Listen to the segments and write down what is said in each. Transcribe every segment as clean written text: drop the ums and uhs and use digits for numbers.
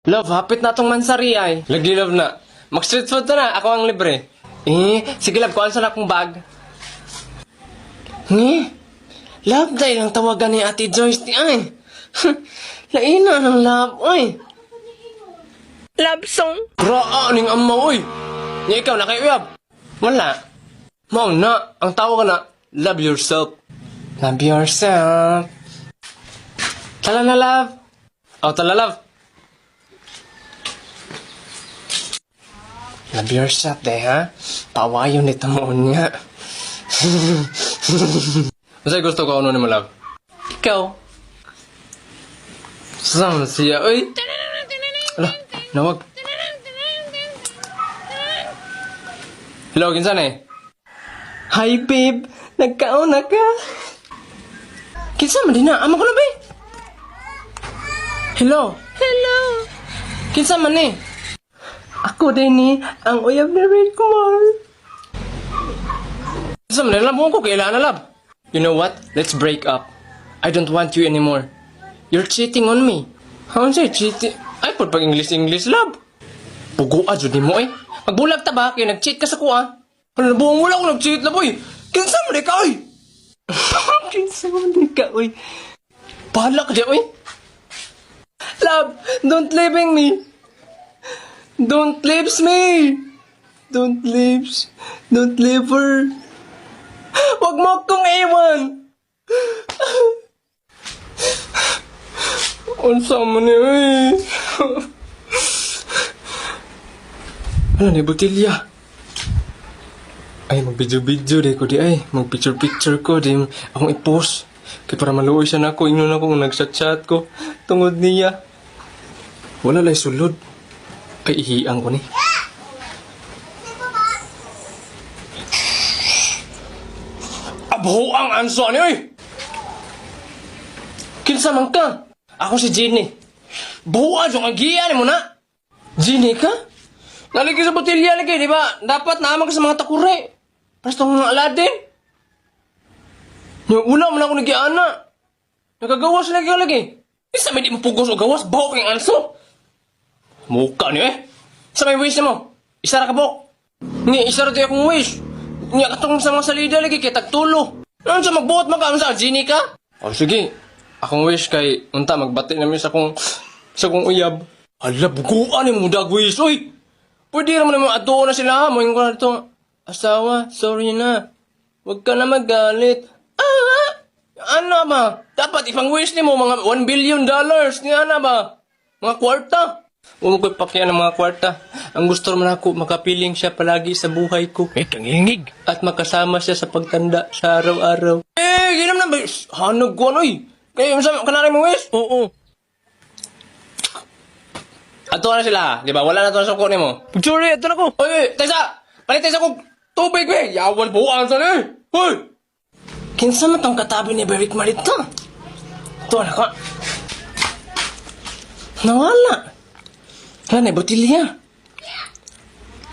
Love, hapit na tong mansari ay. Lagi love na. Mag-street food na, ako ang libre. Sige love, kuhaan sa na akong bag. Love, dahil ang tawagan ni Ate Joyce di ay. Laina ng love, oy. Love song. Raa ning amma, oy. Nga ikaw, nakayuyab. Wala. Mao na, ang tawag na, love yourself. Love yourself. Tala na love. Tala love. Love yourself, de, ha? Pawayo nito mo niya. Masay gusto ko ano ni mo, love? Ikaw. Saan siya, oy? Ala, nawag. Hello, kinsan eh? Hi, babe. Nagkauna ka. Kinsan man din na? Ama ko na, babe. Hello. Hello. Kinsan man eh? Ako din ni ang uyab na Red Kumar. Kinsan man, alam ko kailangan na, love. You know what? Let's break up. I don't want you anymore. You're cheating on me. How say cheating? Ay, pag English, love. Puguan, jud mo eh. Magbulag ta ba? Kaya nag-cheat ka sa kuha. Ano, nabuong wala ako nag-cheat na, boy. Kinsa mo di ka, oy. Kinsa mo di ka, oy. Bahala ka di, oy. Love, don't leaving me. Don't leaves me. Don't leaves. Don't leave her. Wag mo akong iwan. Unsa mo ni, oy. Ano ni botilya? Ay, mag-video-video di ko di ay. Mag-picture-picture ko di. Akong i-post. Kaya para maluoy siya na ako. Ingnon ako kung nag-chat-chat ko. Tungod niya. Wala lay sulod. Ay, ihiyang ko ni. Abo ang anso ni, oy! Kinsa man ka? Ako si Jenny. Buwan yung agiyan mo na. Jenny ka? Nalagi sa botilya lagi, di ba? Dapat naman ka sa mga takure. Basta mga Aladdin. Yung una mo na ako nagiana. Nagagawas lagi. Isa may di mo pugos o gawas, baho kang anso. Mukha niyo eh. Sa may wish mo? Isa ra ka bok. Ni, isa ra tayo akong wish. Ni, katong sa mga salida lagi, kaya tagtulo. Ano sa magbuot mo ka? Sa Jenny ka? O sige. Akong wish kay, unta, magbati namin sa kong uyab. Hala, buguan yung mudag wish, oy! Pwede naman naman ato na sila, ha? Mo yung ko na asawa, sorry na. Huwag ka na magalit. Ano ba? Dapat ipang wish ni mo, mga $1 billion. Niya na ba? Mga kwarta. Huwag mo ko ipakyan ng mga kwarta. Ang gusto naman ako, makapiling siya palagi sa buhay ko. Tangingig. At makasama siya sa pagtanda sa araw-araw. Ginam na ba? Hanag ko ano eh. Kaya kanari mo wish? Oo. Ato na sila, di ba? Wala na ito na suko ni mo. Sorry, ito na ko. Oy, Tessa! Palit Tessa kong tubig, we! Yawan buwan sa ni! Hoy! Kinsa man tong katabi ni Beric Marita? Ito na ka. Nawala. Wala na, botilya.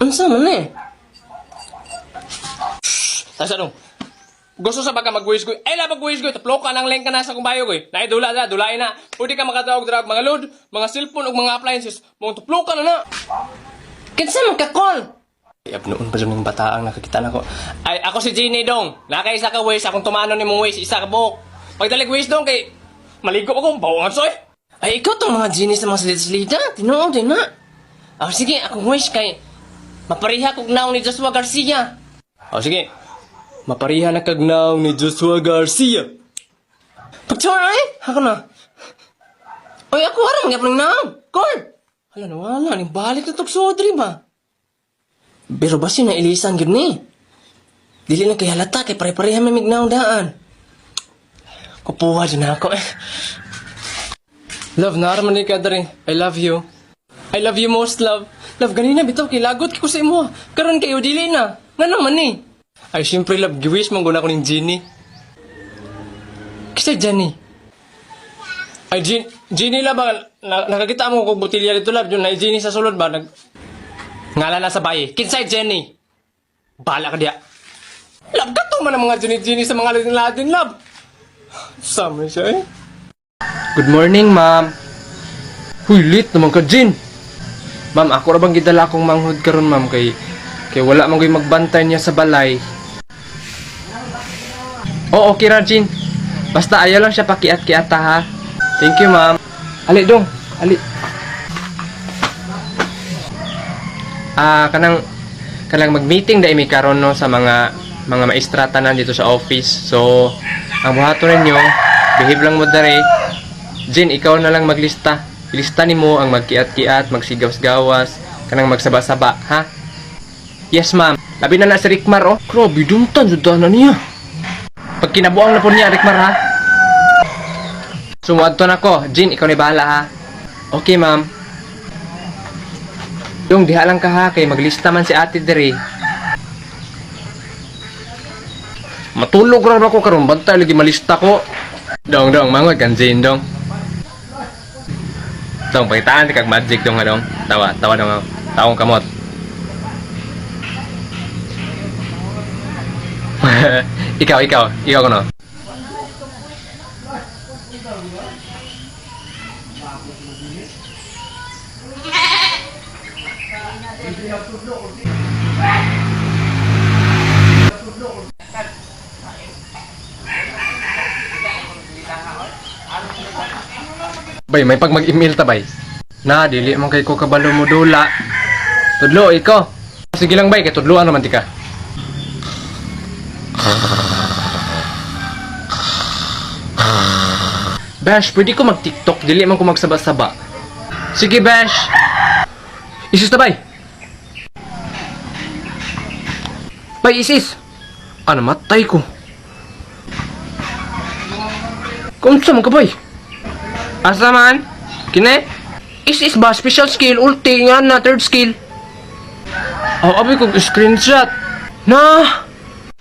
Unsa man eh? Shhh! Tessa nung. Gusto sa baka mag-wish ko. Ay, mag-wish ko. Taplo ka ng link ka na sa kumbayo ko. Naidula na, dulain na. Pwede ka makatawag-drag mga load, mga cellphone o mga appliances. Mga taplo ka na. Kinsa man ka-call? Ay, abnoon pa dyan yung bataang nakakita na ko. Ay, ako si Jenny dong. Nakaisa ka wish. Akong tumano ni mong wish. Isa ka buhok. Pagdalig wish dong kay maligo ako. Bawangan soy. Ay, ikaw tong mga Jenny sa mga salita-salita. Tinuod din na. Sige, akong wish kay mapariha kong naong ni Joshua Garcia. Sige. Maparihan na kagnaw ni Joshua Garcia. Pagtsura eh? Ako na. Oy, ako harang nga pang naam. Call. Hala na wala. Ning balik na togsodri ba? Pero ba siya na ilisan yun ni? Dili na kay halata kay pare-parehan may mignaong daan. Kupuha dyan ako eh. Love, naraman ni ka rin. I love you. I love you most, love. Love, ganina bitaw kay lagot ko sa imo. Karon kayo dili na. Nga naman eh. Ay, siyempre, love, giwish mong guna ko ng Jenny. Kasi Jenny. Ay, Jenny, love, nakakita mo kung botilya dito, love, yun, na Jenny sa sulod ba? Ngala na sa bayi. Kinsay Jenny. Bala ka diya. Love, gato man ang mga Jenny sa mga Latin, love. Sama siya eh. Good morning, ma'am. Huy, lit naman ka, Jin. Ma'am, ako ra bang gidala akong manghod karon, ma'am, kay wala man ko'y magbantay niya sa balay. Oo, okay ra, Jin. Basta ayaw lang siya pakiat-kiata, ha. Thank you, ma'am. Ali, dong. Ali. Kanang mag-meeting dai mi karon no sa mga maestrata na dito sa office. So, ang buhaton ninyo, behave lang mo dere. Jin, ikaw na lang maglista. Ilista nimo ang magkiat-kiat, magsigaws-gawas, kanang magsaba-saba, ha? Yes, ma'am. Labi na si Rickmar, oh. Grabe, duntan, juda na niya. Pag kinabuang na po niya, Rickmar, ha? Sumuadto na ko. Jin, ikaw na bahala, ha? Okay, ma'am. Yung diha lang ka, ha? Kay maglista man si ate dere. Matulog ra ako karon, bantay lagi malista ko. Dong, mangoy kan Jin, dong. Dong, pakitaan kag magic dong, dong. Tawa dong, taong kamot. ikaw ko no. Bay, may pag mag-email ta, bay. Na, dili man kay ko kabalo mo dula. Tudlo, ikaw. Sige lang, bay, kay tudloan naman tika. Bash, pwede ko mag-TikTok, dili man ko magsaba-saba. Sige, Bash. Isis na, bay. Bay, isis. Namatay ko. Kaunsa man ka, bay? Asa man? Kine? Is ba? Special skill, ulti nga na, third skill. Abi kong screenshot. Na!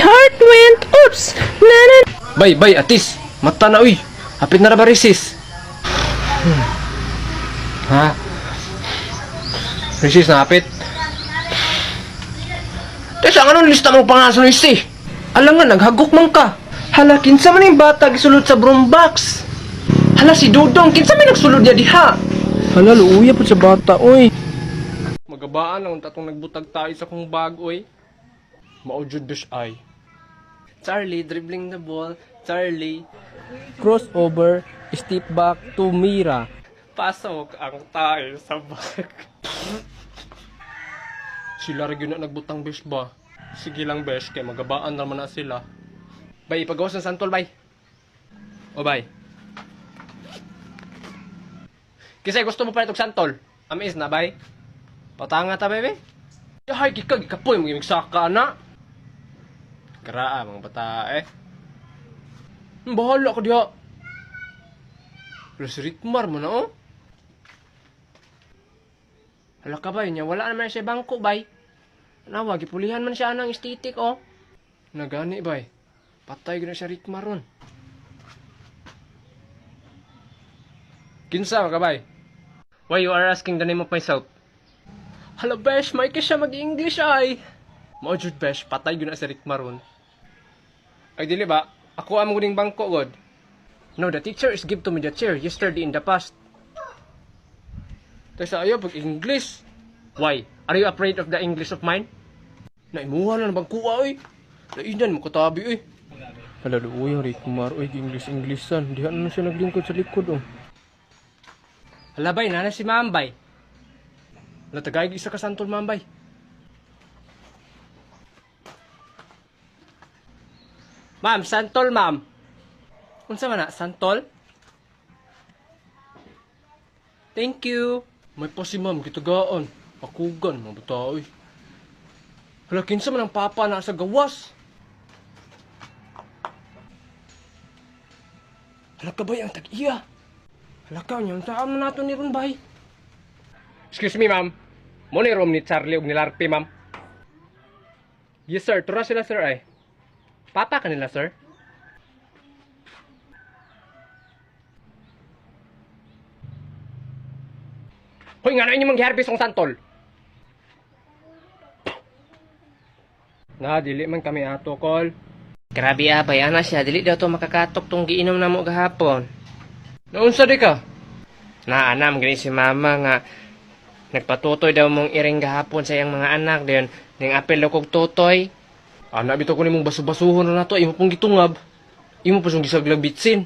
Heart went, oops! Nanan! Bay, atis. Mata na, uy. Hapit na ba resist? Ha? Resist na hapit? Tesa, anong lista mo pangaso ni si? Alam nga, naghagok man ka. Hala, kinsa man yung bata gisulod sa broom box. Hala, si Dudong, kinsa may nagsulod niya diha? Hala, luuya po sa bata, oy. Magabaan lang tatong nagbutag tayo sa kong bag, oy. Maujud dos ay. Charlie, dribbling the ball. Charlie. Crossover, step back to Mira. Pasok ang tayo sa bag. Sila rin yun na nagbutang besh ba? Sige lang besh, kay magabaan naman na sila. Bay, ipagawas ng santol, bay. O, bay. Kasi gusto mo pa itong santol. Amis na, bay. Patanga ta, bebe. Yahay, kikag, ikapoy, magiging saka na. Karaa, mga bata, eh. Bahala ka diha. Pero si Rickmar mo na, oh. Hala ka, bay, niya. Wala naman siya bangko, bay. Nawa, gipulihan man siya ng estetik, oh. Nagani, bay. Patay gina siya Rickmar ron. Kinsa ka, bay? Why you are asking the name of myself? Hala, besh, may ka siya mag-English, ay. Maujud, besh, patay gina si Rickmar ron. Ay, dili ba? Ako ang muning bangko, God. No, the teacher is give to me the chair yesterday in the past. Tesa ayaw pag-English. Why? Are you afraid of the English of mine? Naimuha na ng bangkuwa, oy. Nainan mo katabi, oy. Hala, luuya, Rickmar, oy, English-Englishan. Diha na siya naglingkod sa likod, oh. Halabay, nana si Mambay. Natagay isa ka santol, Mambay. Ma'am, santol, ma'am. Unsa man na, santol? Thank you. May pa si ma'am, kitagaan. Akugan, mga bataoy. Hala, kinsa man ang papa na sa gawas. Hala ka bay, ang tag-iya. Hala ka, niyang saan na nato ni ron, bay? Excuse me, ma'am. Mo ni room ni Charlie ug ni Larpi, ma'am. Yes, sir. Tura sila, sir, ay. Papa kanila, sir? Hoy, nga na inyo manghiharbis ng santol. Na, dili man kami ato, call. Grabe abay, ana siya. Dili daw to makakatok tong giinom na mo gahapon. Naunsa di ka? Naanam gani si mama nga nagpatutoy daw mong iring gahapon sa iyang mga anak diyon ning apel daw kog tutoy. Ana bitaw ko nimong baso-basuhon na nato, imo pong gitungab. Imo pa siyang gisaglag bitsin.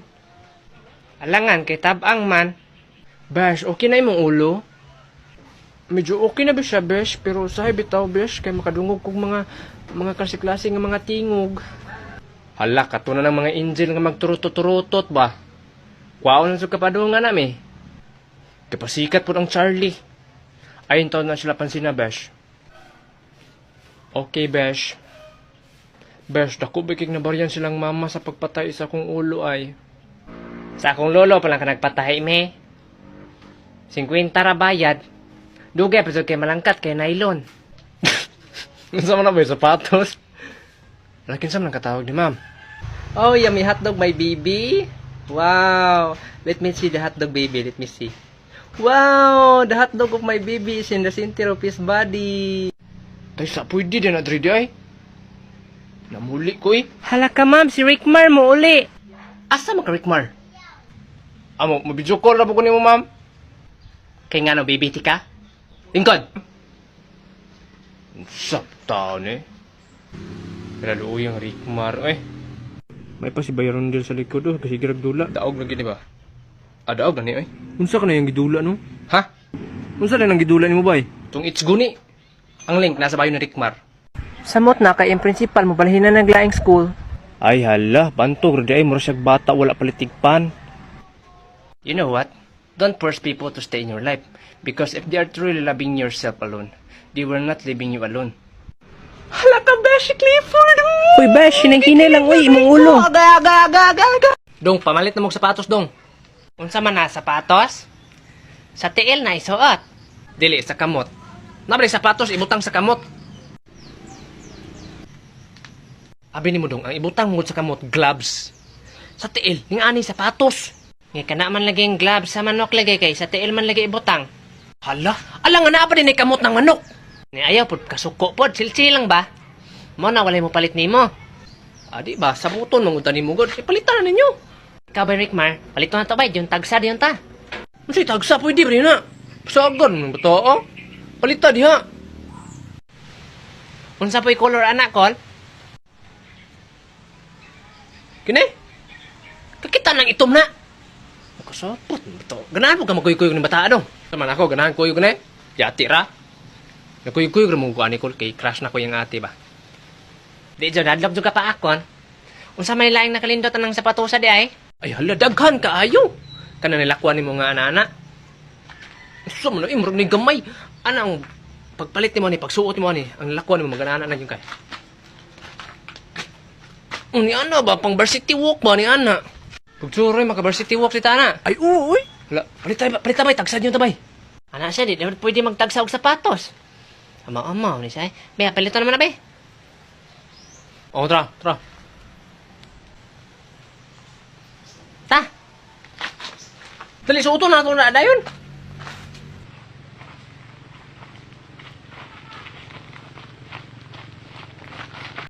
Alangan kay tabang man. Besh, okay na imong ulo? Medyo okay na ba siya, Besh? Pero sahay bitaw, Besh, kay makadungog kog mga klase-klase nga mga tingog. Hala, kato na ng mga angel nga magturutot-turutot ba? Kwaon sa kapadungan nami. Kapasikat po ang Charlie. Ayun taon na sila pansin na, Besh. Okay, Besh. Besh, dako bikig na baryan silang mama sa pagpatay sa kong ulo ay. Sa akong lolo pa lang ka nagpatahi me. 50 ra bayad. Dugay pa jud kay malangkat kay nylon. Nasaan mo na ba yung sapatos? Lakin sa man katawag ni ma'am. Oh, yummy hotdog my baby. Wow. Let me see the hotdog baby. Let me see. Wow, the hotdog of my baby is in the center of his body. Tay sa pwede din na dridi ay. Namuli ko eh. Hala ka ma'am, si Rickmar mo uli. Asa mo ka Rickmar? Amo, mabidyo call na po ko ni mo, ma'am. Kay nga no, baby tika? Lingkod! Sap taon eh. Pero yung Rickmar eh. May pa si Bayron din sa likod oh, kasi giragdula. Daog lagi di ba? Ah, daog na ni oy. Unsa ka na yung gidula no? Ha? Unsa na nang gidula ni mo bay? Tung it's guni. Ang link nasa bayo ni Rickmar. Samot na kay yung principal mo balhin na naglaing school. Ay hala, bantog radi ay mura siyag bata wala palitigpan. You know what? Don't force people to stay in your life. Because if they are truly loving yourself alone, they will not leaving you alone. Hala ka, Besh, Clifford! Uy, Besh, hinay lang, uy, imong ulo. Dong, pamalit na mong sapatos, Dong. Unsa man na, sapatos? Sa tiil na isuot. Dili sa kamot. Nabali sapatos ibutang sa kamot. Abi ni mo dong, ang ibutang mo sa kamot gloves. Sa tiil, ning ani sapatos. Nga ka na man lagi yung gloves sa manok lagi kay sa tiil man lagi ibutang. Hala, alang nga naa pa din ay kamot ng manok. Ni ayaw pod kasuko pod, silsil lang ba? Mo na walay mo palit nimo. Adi ba, sabuton mangunta ni mo god. Ipalitan na ninyo. Ikaw ba, Rickmar? Palito na to ba? Yung tagsa diyon ta. Masay tagsa pwede ba yun na? Pasagan mo ba to, oh? Palita diha. Unsa po'y color anak, Kol? Kini? Kakita nang itom na. Kasapot mo ba to? Ganahan mo ka magkuyukuyog ng bata, ano? Saman ako, ganahan kuyog na eh. Yati ra. Nakuyukuyog ra mong kuha ni Kol, kay crush na ko yung ate ba? Di dyan, hadlok dyan ka pa akon. Unsa may laing nakalindot ang sapatosa di ay? Ay hala, daghan ka ayo. Kana nilakuan ni mga ana-ana. Gusto mo na, imrog ni gamay. Ana ang pagpalit ni mo ni, pagsuot ni mo ni, ang lakuan ni mo, mag-ana na yung kay. Ni ana ba, pang varsity walk ba ni ana? Pagsuroy, maka-varsity walk si Tana. Ay, oo, uy. Hala, palita bay, tagsad nyo tabay. Ana siya, di naman pwede magtagsa og sapatos. Ama-ama, ni siya. Be, palito naman na, be. O, tra. Ta, Dali, suoto na ito na dayon.